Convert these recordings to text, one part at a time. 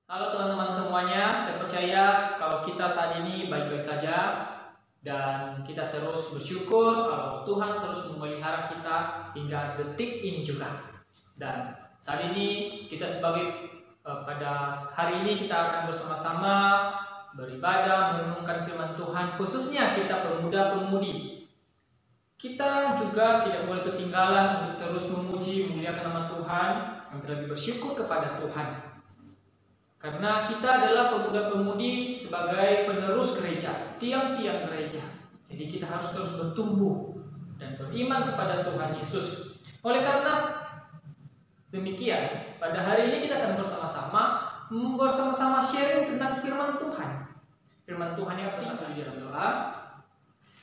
Halo teman-teman semuanya, saya percaya kalau kita saat ini baik-baik saja dan kita terus bersyukur kalau Tuhan terus memelihara kita hingga detik ini juga. Dan saat ini kita pada hari ini kita akan bersama-sama beribadah, merenungkan firman Tuhan, khususnya kita pemuda-pemudi. Kita juga tidak boleh ketinggalan untuk terus memuji, memuliakan nama Tuhan, dan lebih bersyukur kepada Tuhan. Karena kita adalah pemuda-pemudi sebagai penerus gereja, tiang-tiang gereja. Jadi kita harus terus bertumbuh dan beriman kepada Tuhan Yesus. Oleh karena demikian, pada hari ini kita akan bersama-sama sharing tentang firman Tuhan. Firman Tuhan yang singkat di dalam doa.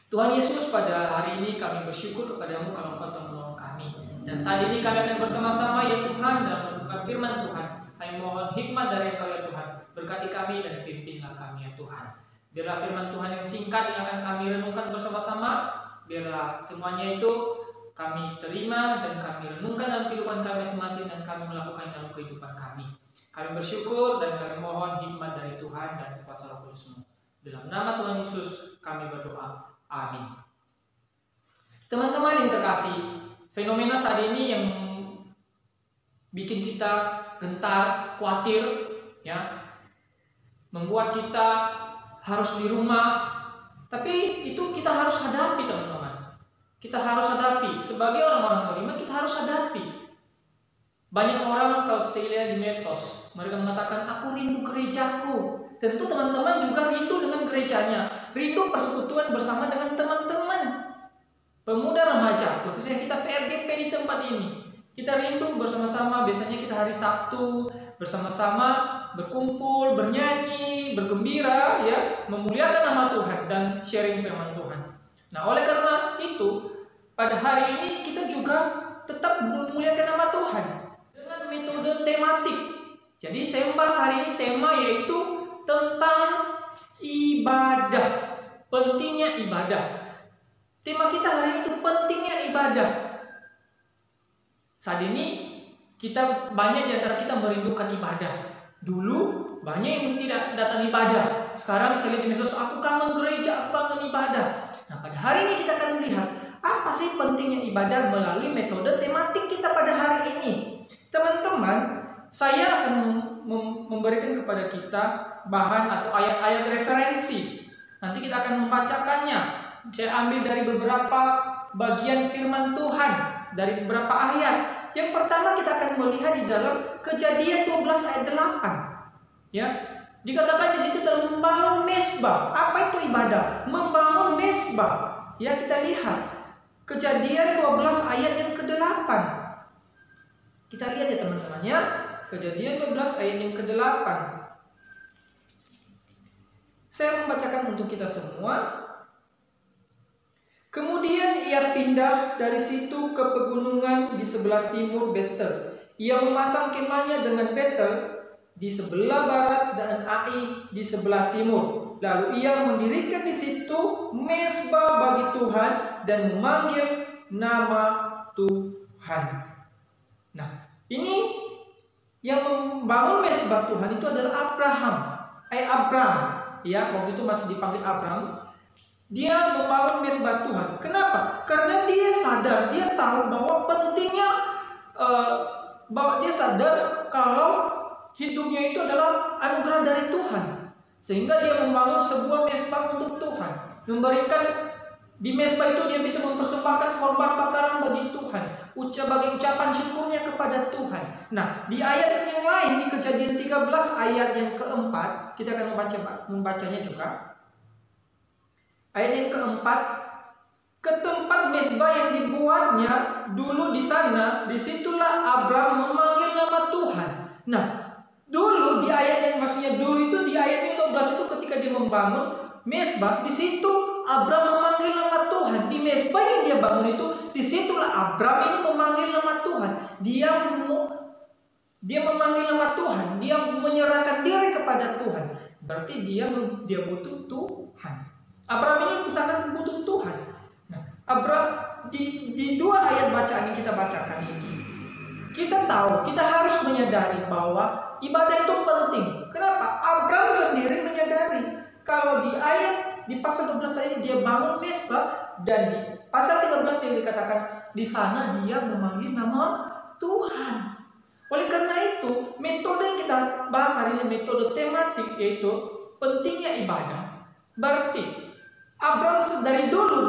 Tuhan Yesus, pada hari ini kami bersyukur kepadamu kalau Engkau telah menolong kami. Dan saat ini kami akan bersama-sama ya Tuhan dalam merenungkan firman Tuhan. Kami mohon hikmat dari Engkau ya Tuhan. Berkati kami dan pimpinlah kami ya Tuhan. Biarlah firman Tuhan yang singkat yang akan kami renungkan bersama-sama. Biarlah semuanya itu kami terima dan kami renungkan dalam kehidupan kami masing-masing dan kami melakukan dalam kehidupan kami. Kami bersyukur dan kami mohon hikmat dari Tuhan dan kuasa Roh Kudus-Mu. Dalam nama Tuhan Yesus kami berdoa. Amin. Teman-teman yang terkasih, fenomena saat ini yang bikin kita gentar, khawatir, ya, membuat kita harus di rumah. Tapi itu kita harus hadapi, teman-teman. Kita harus hadapi. Sebagai orang-orang beriman, kita harus hadapi. Banyak orang kalau kita lihat di medsos, mereka mengatakan, aku rindu gerejaku. Tentu teman-teman juga rindu dengan gerejanya. Rindu persekutuan bersama dengan teman-teman pemuda remaja, khususnya kita PRGP di tempat ini. Kita rindu bersama-sama, biasanya kita hari Sabtu bersama-sama berkumpul, bernyanyi, bergembira, ya, memuliakan nama Tuhan dan sharing firman Tuhan. Nah, oleh karena itu, pada hari ini kita juga tetap memuliakan nama Tuhan dengan metode tematik. Jadi saya membahas hari ini tema yaitu tentang ibadah, pentingnya ibadah. Tema kita hari ini itu pentingnya ibadah. Saat ini kita banyak di antara kita merindukan ibadah. Dulu banyak yang tidak datang ibadah. Sekarang saya lihat di medsos, aku kangen gereja, aku kangen ibadah. Nah, pada hari ini kita akan melihat apa sih pentingnya ibadah melalui metode tematik kita pada hari ini. Teman-teman, saya akan memberikan kepada kita bahan atau ayat-ayat referensi. Nanti kita akan membacakannya. Saya ambil dari beberapa bagian firman Tuhan, dari beberapa ayat. Yang pertama kita akan melihat di dalam Kejadian 12 ayat 8. Ya, dikatakan di situ dalam membangun mezbah. Apa itu ibadah? Membangun mezbah. Ya, kita lihat Kejadian 12 ayat yang ke-8. Kita lihat ya teman-teman ya. Kejadian 12 ayat yang ke-8. Saya membacakan untuk kita semua. Kemudian ia pindah dari situ ke pegunungan di sebelah timur Betel. Ia memasang kemahnya dengan Betel di sebelah barat dan Ai di sebelah timur. Lalu ia mendirikan di situ mezbah bagi Tuhan dan memanggil nama Tuhan. Nah, ini yang membangun mezbah Tuhan itu adalah Abraham. Ya, waktu itu masih dipanggil Abraham. Dia membangun mezbah Tuhan. Kenapa? Karena dia sadar, dia tahu bahwa pentingnya, bahwa dia sadar kalau hidupnya itu adalah anugerah dari Tuhan. Sehingga dia membangun sebuah mezbah untuk Tuhan. Memberikan di mezbah itu dia bisa mempersembahkan korban bakaran bagi Tuhan. Bagi ucapan syukurnya kepada Tuhan. Nah, di ayat yang lain di Kejadian 13 ayat yang keempat, kita akan membacanya juga. Ayat yang keempat, ke tempat mezbah yang dibuatnya dulu di sana, disitulah Abraham memanggil nama Tuhan. Nah, dulu di ayat yang maksudnya dulu itu di ayat yang 12 itu ketika dia membangun mezbah, di situ Abraham memanggil nama Tuhan. Di mezbah yang dia bangun itu, disitulah Abraham ini memanggil nama Tuhan. Dia memanggil nama Tuhan, dia menyerahkan diri kepada Tuhan. Berarti dia butuh Tuhan. Abraham ini sangat butuh Tuhan. Nah, Abraham di dua ayat bacaan yang kita bacakan ini, Kita tahu, kita harus menyadari bahwa ibadah itu penting. Kenapa? Abraham sendiri menyadari kalau di pasal 12 tadi dia bangun mezbah, dan di pasal 13 dia dikatakan di sana dia memanggil nama Tuhan. Oleh karena itu, metode yang kita bahas hari ini metode tematik, yaitu pentingnya ibadah. Berarti Abraham dari dulu,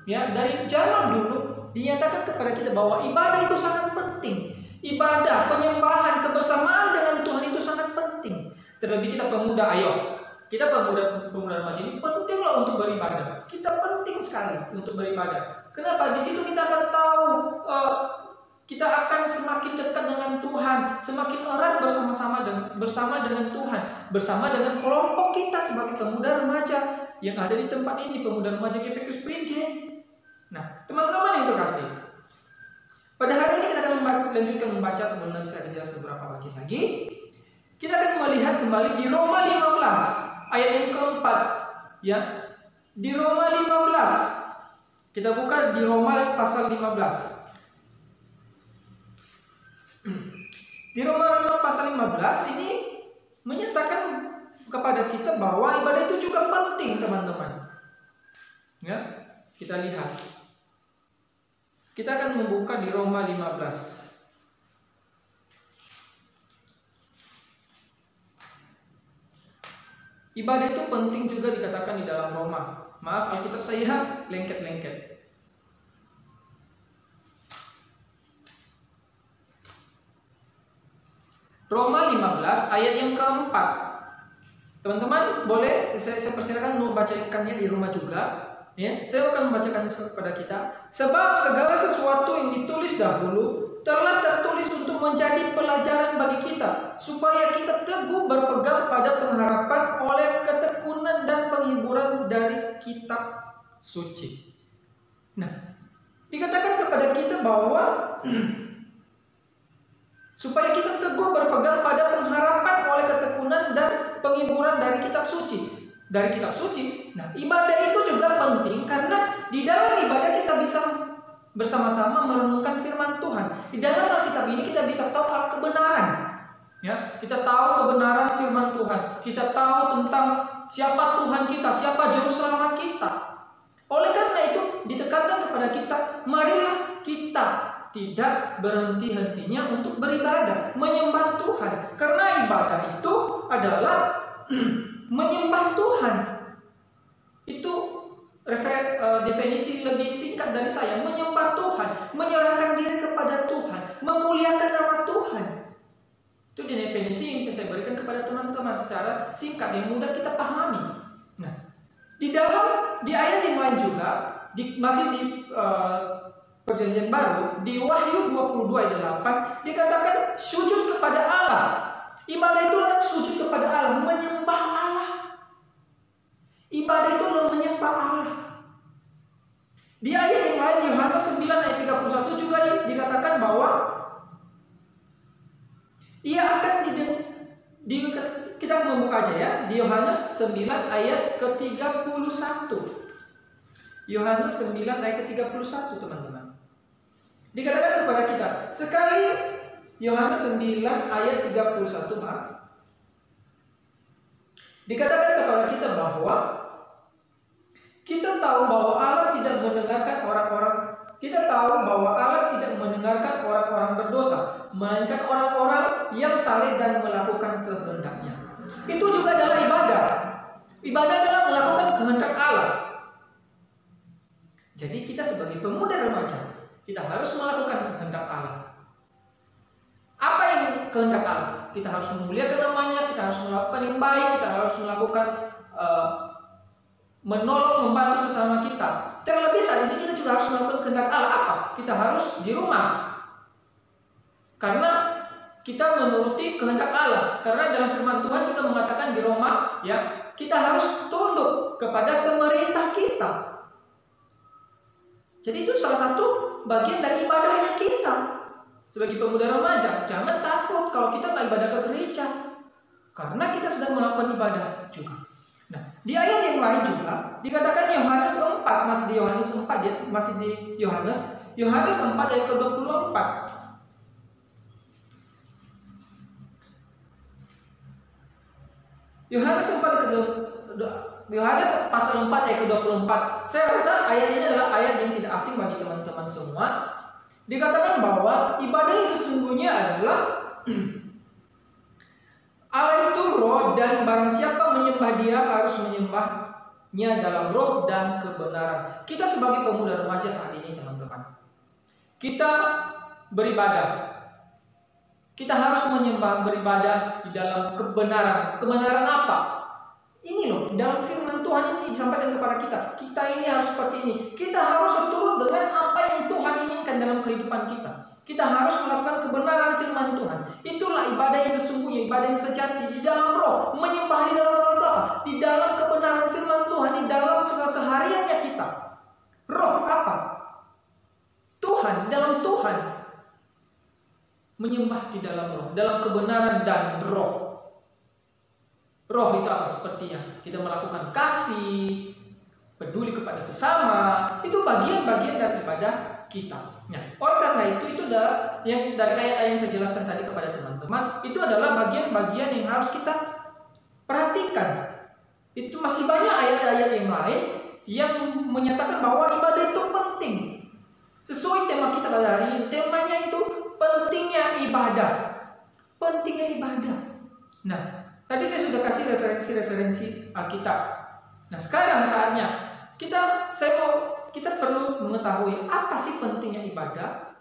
ya, dari zaman dulu dinyatakan kepada kita bahwa ibadah itu sangat penting. Ibadah, penyembahan, kebersamaan dengan Tuhan itu sangat penting. Terlebih kita pemuda, kita pemuda remaja ini penting loh untuk beribadah. Kita penting sekali untuk beribadah. Kenapa? Di situ kita akan tahu, kita akan semakin dekat dengan Tuhan, semakin erat bersama dengan Tuhan, bersama dengan kelompok kita sebagai pemuda remaja yang ada di tempat ini, pemuda remaja GPK Springen. Nah, teman-teman yang terkasih, pada hari ini kita akan lanjutkan membaca, sebelum nanti saya akan jelaskan beberapa bagian lagi. Kita akan melihat kembali di Roma 15 ayat yang keempat, ya. Di Roma 15. Kita buka di Roma pasal 15. Di Roma pasal 15 ini menyatakan kepada kita bahwa ibadah itu juga penting, teman-teman. Ya, kita lihat. Kita akan membuka di Roma 15. Ibadah itu penting juga dikatakan di dalam Roma. Maaf, Alkitab saya lengket-lengket. Roma 15 ayat yang keempat. Teman-teman boleh saya persilakan membacakannya di rumah juga, ya. Saya akan membacakannya kepada kita. Sebab segala sesuatu yang ditulis dahulu telah tertulis untuk menjadi pelajaran bagi kita, supaya kita teguh berpegang pada pengharapan oleh ketekunan dan penghiburan dari kitab suci. Nah, dikatakan kepada kita bahwa supaya kita teguh berpegang pada pengharapan oleh ketekunan dan penghiburan dari kitab suci. Dari kitab suci. Nah, ibadah itu juga penting karena di dalam ibadah kita bisa bersama-sama merenungkan firman Tuhan. Di dalam Alkitab ini kita bisa tahu hal kebenaran. Ya, kita tahu kebenaran firman Tuhan. Kita tahu tentang siapa Tuhan kita, siapa juru selamat kita. Oleh karena itu ditekankan kepada kita, marilah kita tidak berhenti-hentinya untuk beribadah, menyembah Tuhan. Karena ibadah itu adalah menyembah Tuhan. Itu definisi lebih singkat dari saya. Menyembah Tuhan, menyerahkan diri kepada Tuhan, memuliakan nama Tuhan. Itu definisi yang saya berikan kepada teman-teman secara singkat yang mudah kita pahami. Nah, di ayat yang lain juga, masih di Perjanjian Baru, di Wahyu 22 ayat 8 dikatakan sujud kepada Allah. Ibadah itu adalah sujud kepada Allah, menyembah Allah. Ibadah itu adalah menyembah Allah. Di ayat yang lain, Yohanes 9 ayat 31 juga dikatakan bahwa ia akan kita membuka aja ya, di Yohanes 9 ayat ke-31. Yohanes 9 ayat ke-31, teman-teman. Dikatakan kepada kita, sekali Yohanes 9 ayat 31, maaf. Dikatakan kepada kita bahwa kita tahu bahwa Allah tidak mendengarkan orang-orang berdosa, melainkan orang-orang yang saleh dan melakukan kehendaknya. Itu juga adalah ibadah. Ibadah adalah melakukan kehendak Allah. Jadi kita sebagai pemuda remaja, kita harus melakukan kehendak Allah. Apa yang kehendak Allah? Kita harus memuliakan namanya, kita harus melakukan yang baik, kita harus melakukan menolong, membantu sesama kita. Terlebih saat ini kita juga harus melakukan kehendak Allah. Apa? Kita harus di rumah. Karena kita menuruti kehendak Allah. Karena dalam firman Tuhan juga mengatakan di Roma, ya, kita harus tunduk kepada pemerintah kita. Jadi itu salah satu bagian dari ibadahnya kita sebagai pemuda remaja. Jangan takut kalau kita nggak ibadah ke gereja, karena kita sedang melakukan ibadah juga. Nah, di ayat yang lain juga dikatakan Yohanes 4, masih di Yohanes 4, masih di Yohanes 4 ayat ke-24. Yohanes 4 Yohanes pasal 4 ayat ke-24. Saya rasa ayat ini adalah ayat yang tidak asing bagi teman-teman semua. Dikatakan bahwa ibadah yang sesungguhnya adalah Allah itu roh, dan barang siapa menyembah Dia harus menyembahnya dalam roh dan kebenaran. Kita sebagai pemuda remaja saat ini, teman-teman, kita beribadah. Kita harus beribadah di dalam kebenaran. Kebenaran apa? Ini loh, dalam firman Tuhan ini disampaikan kepada kita. Kita ini harus seperti ini. Kita harus turut dengan apa yang Tuhan inginkan dalam kehidupan kita. Kita harus melakukan kebenaran firman Tuhan. Itulah ibadah yang sesungguhnya, ibadah yang sejati di dalam roh. Menyembah di dalam roh itu apa? Di dalam kebenaran firman Tuhan, di dalam sehariannya kita. Roh apa? Tuhan, di dalam Tuhan. Menyembah di dalam roh, dalam kebenaran dan roh. Roh itu apa? Sepertinya kita melakukan kasih, peduli kepada sesama. Itu bagian-bagian dari ibadah kita. Nah, oleh karena itu adalah yang dari ayat-ayat yang saya jelaskan tadi kepada teman-teman, itu adalah bagian-bagian yang harus kita perhatikan. Itu masih banyak ayat-ayat yang lain yang menyatakan bahwa ibadah itu penting. Sesuai tema kita pada hari ini, temanya itu pentingnya ibadah. Pentingnya ibadah. Nah, tadi saya sudah kasih referensi-referensi Alkitab. Nah, sekarang saatnya kita perlu mengetahui apa sih pentingnya ibadah.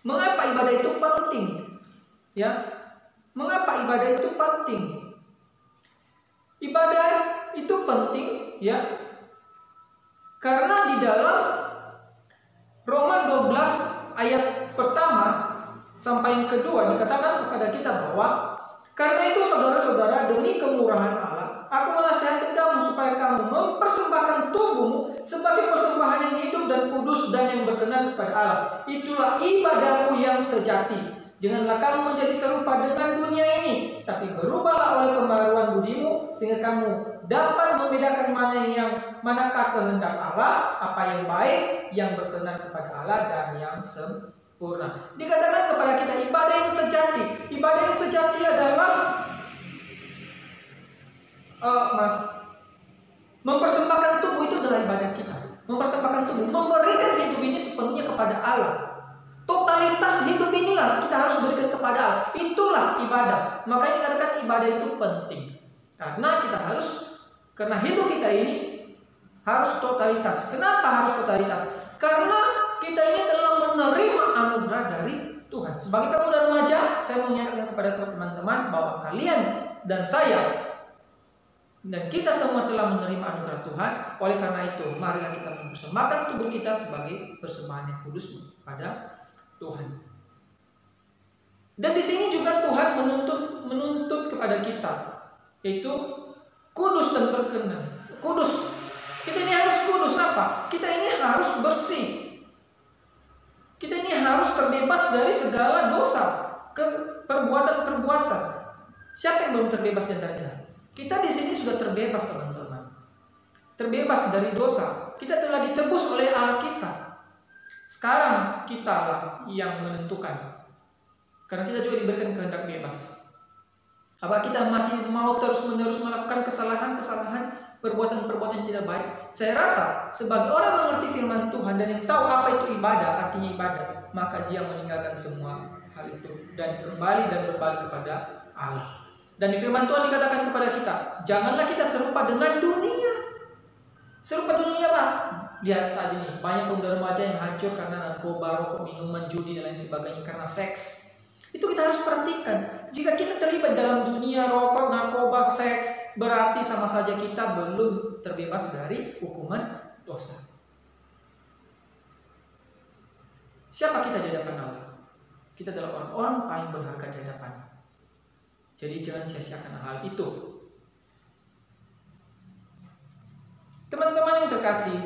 Mengapa ibadah itu penting? Ya, mengapa ibadah itu penting? Ibadah itu penting, ya, karena di dalam Roma 12 ayat pertama sampai yang kedua dikatakan kepada kita bahwa karena itu saudara-saudara, demi kemurahan Allah, aku menasihatkan kamu supaya kamu mempersembahkan tubuhmu sebagai persembahan yang hidup dan kudus dan yang berkenan kepada Allah. Itulah ibadahmu yang sejati. Janganlah kamu menjadi serupa dengan dunia ini, tapi berubahlah oleh pembaruan budimu sehingga kamu dapat membedakan manakah kehendak Allah, apa yang baik, yang berkenan kepada Allah dan yang sempurna. Dikatakan kepada kita ibadah yang sejati. Ibadah yang sejati adalah mempersembahkan tubuh. Itu adalah ibadah kita. Mempersembahkan tubuh, memberikan hidup ini sepenuhnya kepada Allah. Totalitas hidup inilah kita harus berikan kepada Allah. Itulah ibadah. Makanya dikatakan ibadah itu penting. Karena hidup kita ini harus totalitas. Kenapa harus totalitas? Karena kita ini telah menerima anugerah dari Tuhan. Sebagai pemuda remaja, saya mau menyatakan kepada teman-teman bahwa kalian dan saya dan kita semua telah menerima anugerah Tuhan. Oleh karena itu, marilah kita mempersembahkan tubuh kita sebagai persembahan yang kudus kepada Tuhan. Dan di sini juga Tuhan menuntut kepada kita, yaitu kudus dan berkenan. Kudus. Kita ini harus kudus apa? Kita ini harus bersih. Kita ini harus terbebas dari segala dosa, perbuatan-perbuatan. Siapa yang belum terbebas dari kita? Kita di sini sudah terbebas, teman-teman. Terbebas dari dosa. Kita telah ditebus oleh Allah kita. Sekarang kita lah yang menentukan. Karena kita juga diberikan kehendak bebas. Apa kita masih mau terus-menerus melakukan kesalahan-kesalahan, perbuatan-perbuatan yang tidak baik? Saya rasa sebagai orang yang mengerti firman Tuhan dan yang tahu apa itu ibadah, artinya ibadah, maka dia meninggalkan semua hal itu dan kembali dan berbalik kepada Allah. Dan di firman Tuhan dikatakan kepada kita, janganlah kita serupa dengan dunia. Serupa dunia apa? Lihat saat ini, banyak pemuda remaja yang hancur karena narkoba, rokok, minuman, judi, dan lain sebagainya, karena seks. Itu kita harus perhatikan. Jika kita terlibat dalam dunia rokok, narkoba, seks, berarti sama saja kita belum terbebas dari hukuman dosa. Siapa kita di hadapan Allah? Kita adalah orang-orang paling berharga di hadapan. Jadi jangan sia-siakan hal itu. Teman-teman yang terkasih,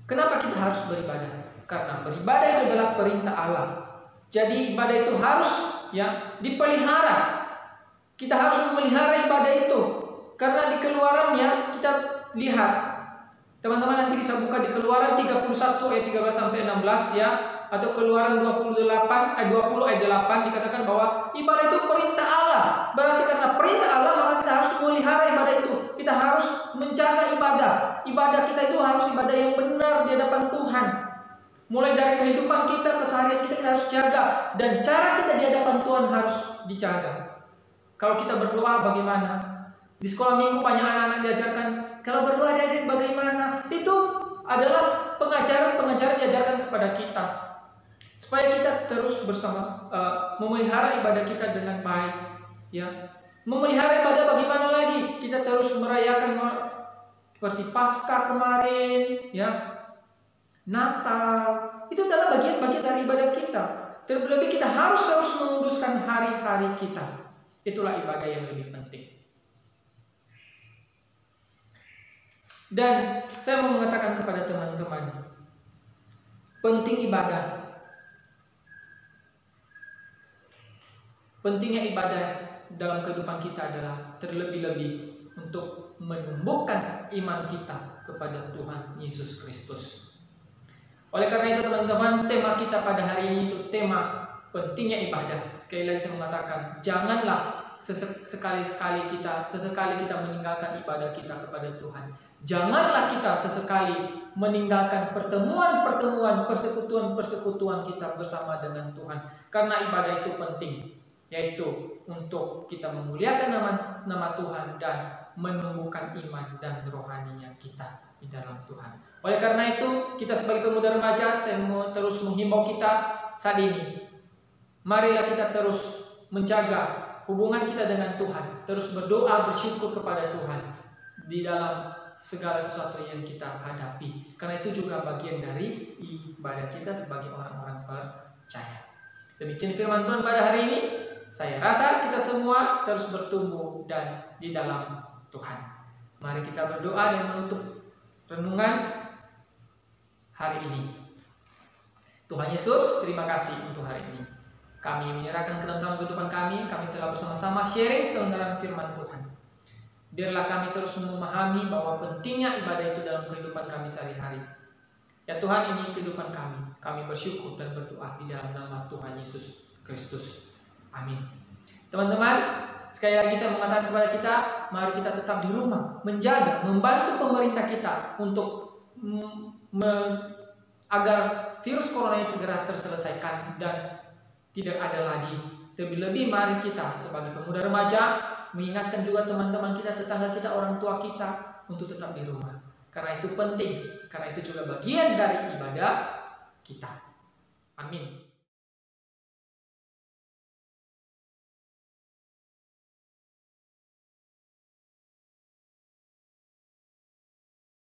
kenapa kita harus beribadah? Karena beribadah itu adalah perintah Allah. Jadi ibadah itu harus dipelihara. Kita harus memelihara ibadah itu. Karena di Keluarannya kita lihat. Teman-teman nanti bisa buka di Keluaran 31 ayat 13 sampai 16 ya, atau Keluaran 20 ayat 8 dikatakan bahwa ibadah itu perintah Allah. Berarti karena perintah Allah kita harus menjaga ibadah. Ibadah kita itu harus ibadah yang benar di hadapan Tuhan. Mulai dari kehidupan kita, keseharian kita harus jaga. Dan cara kita di hadapan Tuhan harus dijaga. Kalau kita berdoa bagaimana? Di sekolah minggu banyak anak-anak diajarkan, kalau berdoa adik-adik bagaimana? Itu adalah pengajaran-pengajaran diajarkan kepada kita. Supaya kita terus bersama memelihara ibadah kita dengan baik. Ya, memelihara ibadah bagaimana lagi? Kita terus merayakan seperti Paskah kemarin, ya, Natal. Itu adalah bagian-bagian dari ibadah kita. Terlebih kita harus terus menguduskan hari-hari kita. Itulah ibadah yang lebih penting. Dan saya mau mengatakan kepada teman-teman, penting ibadah. Pentingnya ibadah dalam kehidupan kita adalah terlebih-lebih untuk menumbuhkan iman kita kepada Tuhan Yesus Kristus. Oleh karena itu teman-teman, tema kita pada hari ini itu tema pentingnya ibadah. Sekali lagi saya mengatakan, janganlah sesekali kita meninggalkan ibadah kita kepada Tuhan. Janganlah kita sesekali meninggalkan pertemuan-pertemuan, persekutuan-persekutuan kita bersama dengan Tuhan. Karena ibadah itu penting, yaitu untuk kita memuliakan nama Tuhan dan menumbuhkan iman dan rohaninya kita di dalam Tuhan. Oleh karena itu, kita sebagai pemuda remaja, saya mau terus menghimbau kita saat ini. Marilah kita terus menjaga hubungan kita dengan Tuhan, terus berdoa, bersyukur kepada Tuhan di dalam segala sesuatu yang kita hadapi. Karena itu juga bagian dari ibadah kita sebagai orang-orang percaya. Demikian firman Tuhan pada hari ini. Saya rasa kita semua terus bertumbuh dan di dalam Tuhan. Mari kita berdoa dan menutup renungan hari ini. Tuhan Yesus, terima kasih untuk hari ini. Kami menyerahkan ke dalam kehidupan kami telah bersama-sama sharing kebenaran firman Tuhan. Biarlah kami terus memahami bahwa pentingnya ibadah itu dalam kehidupan kami sehari-hari. Ya Tuhan, ini kehidupan kami. Kami bersyukur dan berdoa di dalam nama Tuhan Yesus Kristus. Amin. Teman-teman, sekali lagi saya mengatakan kepada kita, mari kita tetap di rumah, menjaga, membantu pemerintah kita untuk agar virus corona ini segera terselesaikan dan tidak ada lagi. Terlebih-lebih mari kita sebagai pemuda remaja mengingatkan juga teman-teman kita, tetangga kita, orang tua kita untuk tetap di rumah. Karena itu penting, karena itu juga bagian dari ibadah kita. Amin.